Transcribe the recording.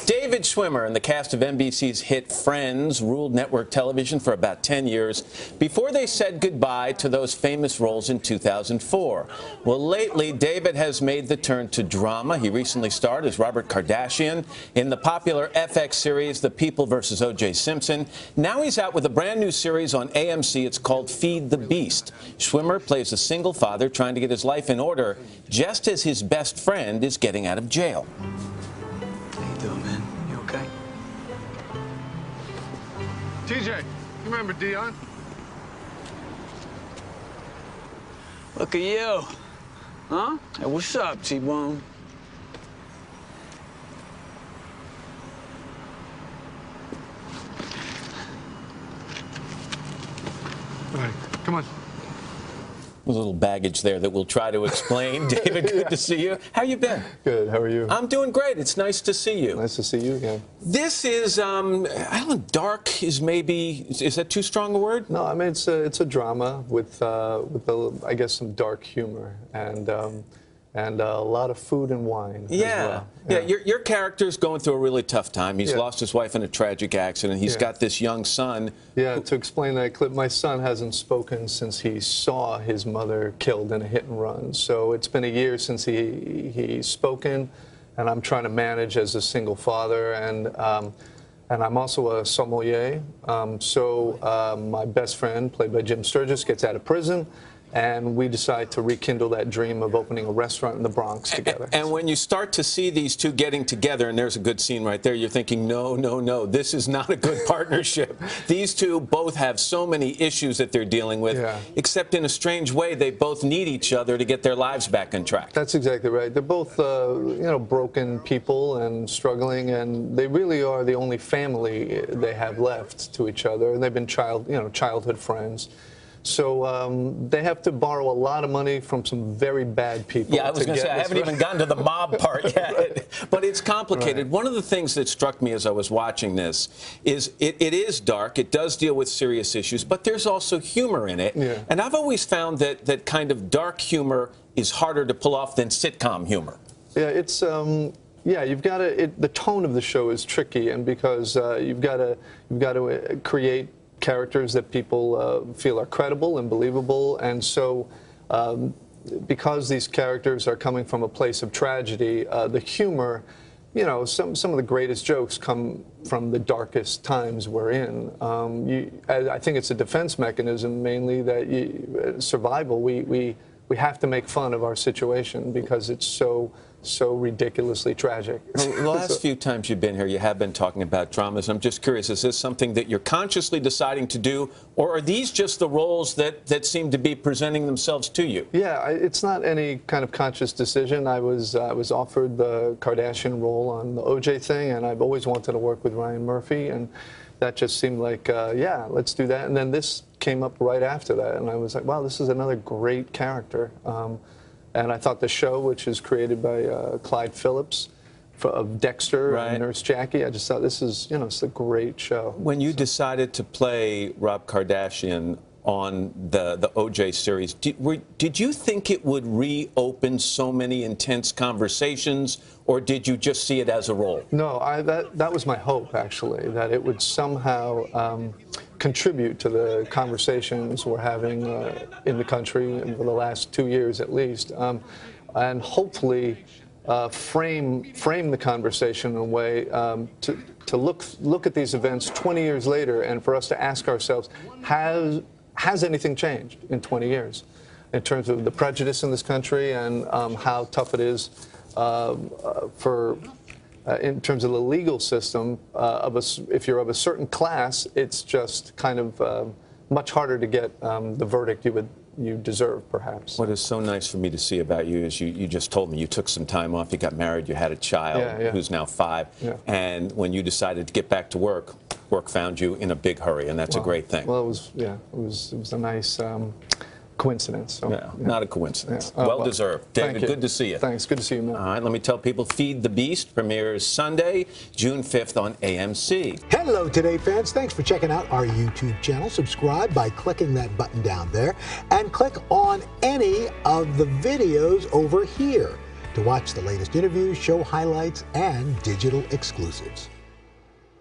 David Schwimmer and the cast of NBC's hit Friends ruled network television for about 10 years before they said goodbye to those famous roles in 2004. Well, lately, David has made the turn to drama. He recently starred as Robert Kardashian in the popular FX series The People vs. O.J. Simpson. Now he's out with a brand new series on AMC. It's called Feed the Beast. Schwimmer plays a single father trying to get his life in order just as his best friend is getting out of jail. How you doing, man? You okay? TJ, you remember Dion? Look at you. Huh? Hey, what's up, T-Bone? All right, come on. There's a little baggage there that we'll try to explain. David, good to see you. How you been? Good. How are you? I'm doing great. It's nice to see you. Nice to see you again. This is, I don't know, dark is maybe, is that too strong a word? No, I mean, it's a drama with I guess, some dark humor and a lot of food and wine as well. Yeah, your character's going through a really tough time. He's lost his wife in a tragic accident. He's got this young son. Yeah, to explain that clip, my son hasn't spoken since he saw his mother killed in a hit and run. So it's been a year since he's spoken, and I'm trying to manage as a single father. And I'm also a sommelier. My best friend, played by Jim Sturgis, gets out of prison. And we decide to rekindle that dream of opening a restaurant in the Bronx together. And when you start to see these two getting together, and there's a good scene right there, you're thinking, no, no, no, this is not a good partnership. These two both have so many issues that they're dealing with, except in a strange way, they both need each other to get their lives back on track. That's exactly right. They're both, broken people and struggling, and they really are the only family they have left to each other. And they've been childhood friends. So they have to borrow a lot of money from some very bad people. Yeah, I was going to say, I haven't even gotten to the mob part yet. But it's complicated. Right. One of the things that struck me as I was watching this is it is dark. It does deal with serious issues, but there's also humor in it. Yeah. And I've always found that kind of dark humor is harder to pull off than sitcom humor. Yeah, it's... you've got to. The tone of the show is tricky, and because you've got to create characters that people feel are credible and believable, and so because these characters are coming from a place of tragedy, the humor, some of the greatest jokes come from the darkest times we're in. I think it's a defense mechanism mainly that survival. We have to make fun of our situation because it's so ridiculously tragic. Well, the last few times you've been here, you have been talking about dramas. I'm just curious, is this something that you're consciously deciding to do, or are these just the roles that seem to be presenting themselves to you? Yeah, it's not any kind of conscious decision. I was offered the Kardashian role on the O.J. thing, and I've always wanted to work with Ryan Murphy, and that just seemed like, yeah, let's do that. And then this came up right after that, and I was like, wow, this is another great character. And I thought the show, which is created by Clyde Phillips of Dexter and Nurse Jackie, I just thought this is, it's a great show. When you decided to play Rob Kardashian on the O.J. series, did you think it would reopen so many intense conversations, or did you just see it as a role? No, that was my hope, actually, that it would somehow contribute to the conversations we're having in the country for the last 2 years at least, and hopefully frame the conversation in a way to look at these events 20 years later, and for us to ask ourselves, has anything changed in 20 years in terms of the prejudice in this country and how tough it is in terms of the legal system, if you're of a certain class, it's just kind of much harder to get the verdict you deserve, perhaps. What is so nice for me to see about you is you just told me you took some time off, you got married, you had a child who's now 5, and when you decided to get back to work found you in a big hurry, and that's a great thing. Well, it was a nice coincidence. So, yeah, not a coincidence. Well deserved. David, good to see you. Thanks. Good to see you, man. All right, let me tell people, Feed the Beast premieres Sunday, June 5th on AMC. Hello, Today fans. Thanks for checking out our YouTube channel. Subscribe by clicking that button down there and click on any of the videos over here. to watch the latest interviews, show highlights, and digital exclusives.